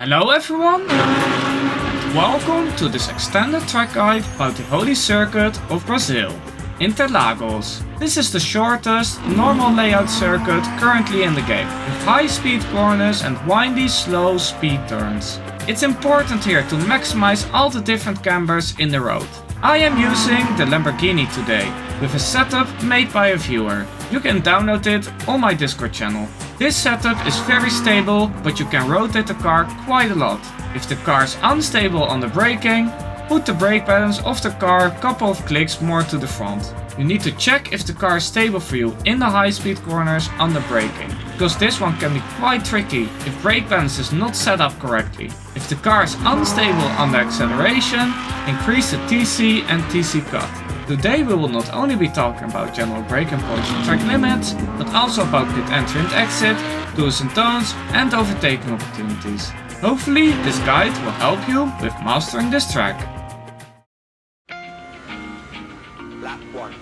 Hello everyone, and welcome to this extended track guide about the Holy Circuit of Brazil, Interlagos. This is the shortest, normal layout circuit currently in the game, with high speed corners and windy, slow speed turns. It's important here to maximize all the different cambers in the road. I am using the Lamborghini today, with a setup made by a viewer. You can download it on my Discord channel. This setup is very stable, but you can rotate the car quite a lot. If the car is unstable on the braking, put the brake balance of the car a couple of clicks more to the front. You need to check if the car is stable for you in the high speed corners under braking, because this one can be quite tricky if brake balance is not set up correctly. If the car is unstable under acceleration, increase the TC and TC cut. Today we will not only be talking about general braking points and track limits, but also about pit entry and exit, do's and don'ts, and overtaking opportunities. Hopefully this guide will help you with mastering this track.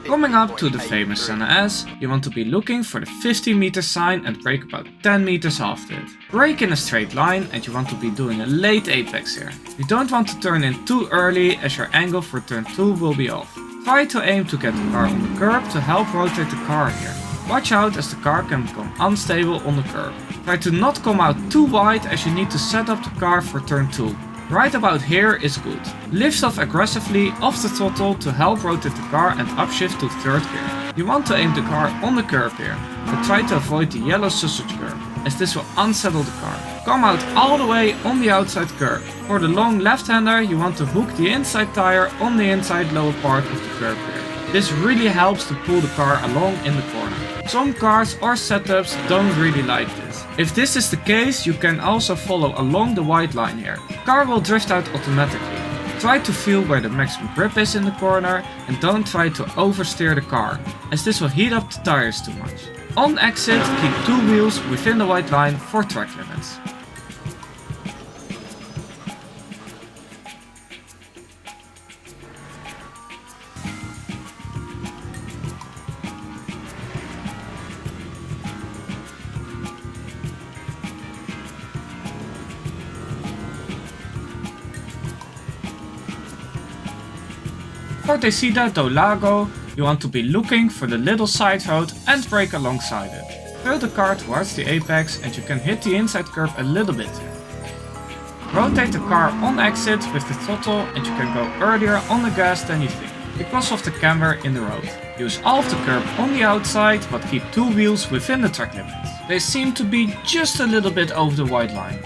Coming up to the famous Senna S, you want to be looking for the 15 meter sign and brake about 10 meters after it. Brake in a straight line and you want to be doing a late apex here. You don't want to turn in too early as your angle for turn 2 will be off. Try to aim to get the car on the curb to help rotate the car here. Watch out as the car can become unstable on the curb. Try to not come out too wide as you need to set up the car for turn 2. Right about here is good. Lift off aggressively off the throttle to help rotate the car and upshift to third gear. You want to aim the car on the curb here, but try to avoid the yellow sausage curb, as this will unsettle the car. Come out all the way on the outside curb. For the long left-hander you want to hook the inside tire on the inside lower part of the curb here. This really helps to pull the car along in the corner. Some cars or setups don't really like this. If this is the case, you can also follow along the white line here. The car will drift out automatically. Try to feel where the maximum grip is in the corner and don't try to oversteer the car, as this will heat up the tires too much. On exit, keep two wheels within the white line for track limits. For Descida do Lago, you want to be looking for the little side road and brake alongside it. Throw the car towards the apex and you can hit the inside curb a little bit here. Rotate the car on exit with the throttle and you can go earlier on the gas than you think, because of the camber in the road. Use all of the curb on the outside, but keep two wheels within the track limits. They seem to be just a little bit over the white line.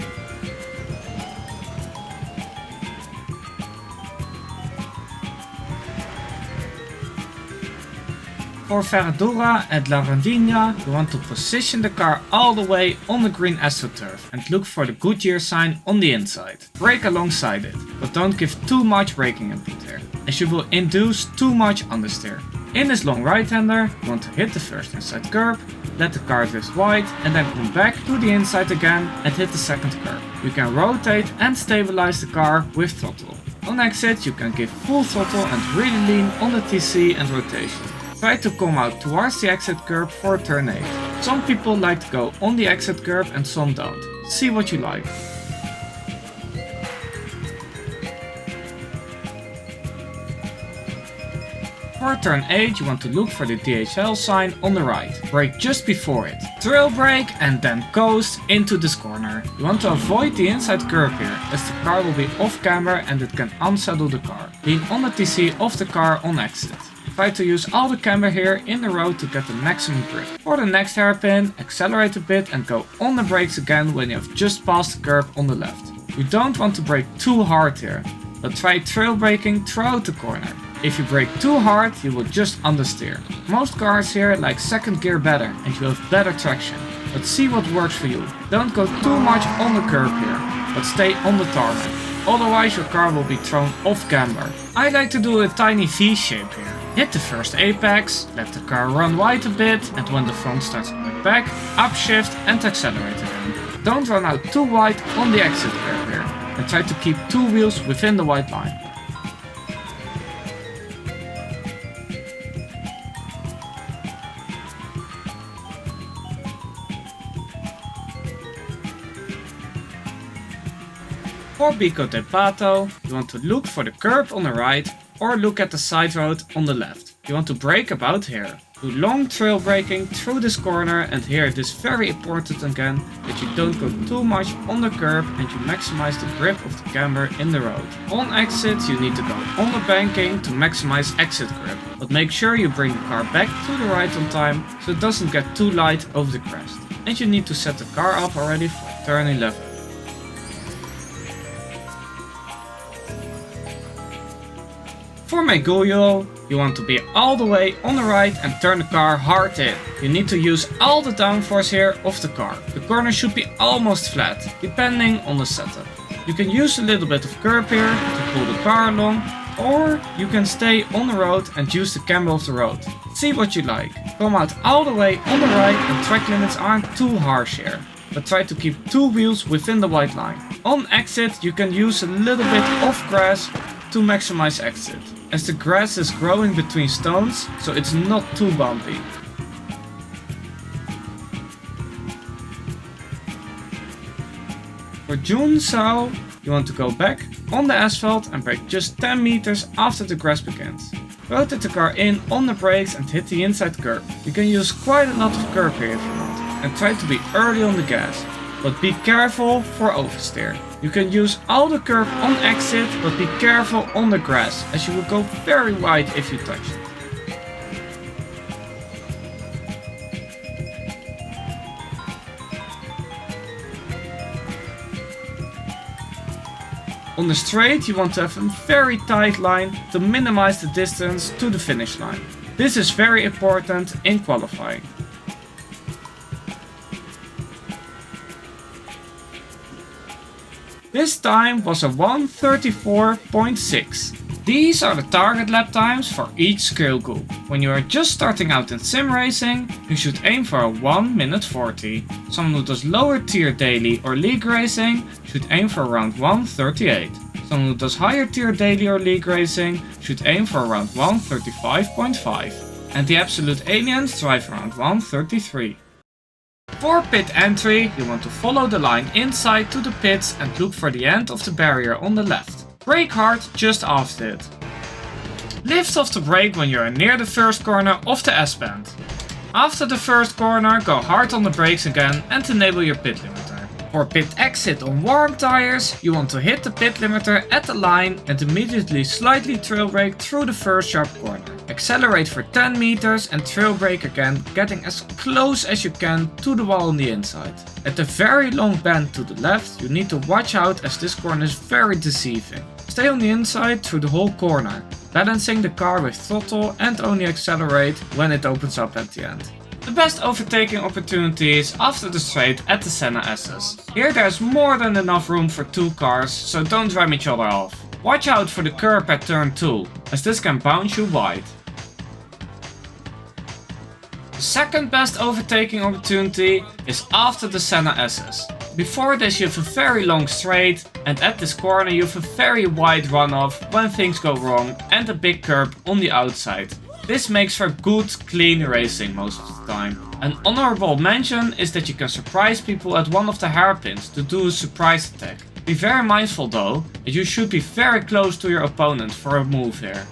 For Ferradura and La Rondina, you want to position the car all the way on the green AstroTurf and look for the Goodyear sign on the inside. Brake alongside it, but don't give too much braking input here, as you will induce too much understeer. In this long right-hander, you want to hit the first inside curb, let the car drift wide and then come back to the inside again and hit the second curb. You can rotate and stabilize the car with throttle. On exit, you can give full throttle and really lean on the TC and rotation. Try to come out towards the exit curb for turn 8. Some people like to go on the exit curb and some don't. See what you like. For turn 8 you want to look for the DHL sign on the right. Brake just before it. Trail brake and then coast into this corner. You want to avoid the inside curb here, as the car will be off camber and it can unsettle the car. Lean on the TC of the car on exit. Try to use all the camber here in the road to get the maximum grip. For the next hairpin, accelerate a bit and go on the brakes again when you have just passed the curb on the left. You don't want to brake too hard here, but try trail braking throughout the corner. If you brake too hard, you will just understeer. Most cars here like second gear better and you have better traction, but see what works for you. Don't go too much on the curb here, but stay on the tarmac. Otherwise your car will be thrown off camber. I like to do a tiny V shape here. Hit the first apex, let the car run wide a bit, and when the front starts coming back, upshift and accelerate again. Don't run out too wide on the exit curve here, and try to keep two wheels within the white line. For Bico de Pato, you want to look for the curb on the right or look at the side road on the left. You want to brake about here. Do long trail braking through this corner, and here it is very important again that you don't go too much on the curb and you maximize the grip of the camber in the road. On exit you need to go on the banking to maximize exit grip, but make sure you bring the car back to the right on time so it doesn't get too light over the crest. And you need to set the car up already for turn 11. For Megullo, you want to be all the way on the right and turn the car hard in. You need to use all the downforce here of the car. The corner should be almost flat, depending on the setup. You can use a little bit of curb here to pull the car along, or you can stay on the road and use the camber of the road. See what you like. Come out all the way on the right and track limits aren't too harsh here, but try to keep 2 wheels within the white line. On exit you can use a little bit of grass to maximize exit, as the grass is growing between stones, so it's not too bumpy. For Junsao, you want to go back on the asphalt and brake just 10 meters after the grass begins. Rotate the car in on the brakes and hit the inside curb. You can use quite a lot of curb here if you want, and try to be early on the gas, but be careful for oversteer. You can use all the curb on exit, but be careful on the grass, as you will go very wide if you touch it. On the straight you want to have a very tight line to minimize the distance to the finish line. This is very important in qualifying. This time was a 1:34.6. These are the target lap times for each skill group. When you are just starting out in sim racing, you should aim for a 1:40. Someone who does lower tier daily or league racing should aim for around 1:38. Someone who does higher tier daily or league racing should aim for around 1:35.5. And the absolute aliens drive around 1:33. For pit entry, you want to follow the line inside to the pits and look for the end of the barrier on the left. Brake hard just after it. Lift off the brake when you are near the first corner of the S-bend. After the first corner, go hard on the brakes again and enable your pit limiter. For pit exit on warm tires, you want to hit the pit limiter at the line and immediately slightly trail brake through the first sharp corner. Accelerate for 10 meters and trail brake again, getting as close as you can to the wall on the inside. At the very long bend to the left, you need to watch out as this corner is very deceiving. Stay on the inside through the whole corner, balancing the car with throttle and only accelerate when it opens up at the end. The best overtaking opportunity is after the straight at the Senna S's. Here there's more than enough room for 2 cars, so don't ram each other off. Watch out for the curb at turn 2, as this can bounce you wide. The second best overtaking opportunity is after the Senna S's. Before this you have a very long straight, and at this corner you have a very wide runoff when things go wrong and a big curb on the outside. This makes for good, clean racing most of the time. An honorable mention is that you can surprise people at one of the hairpins to do a surprise attack. Be very mindful though, that you should be very close to your opponent for a move here.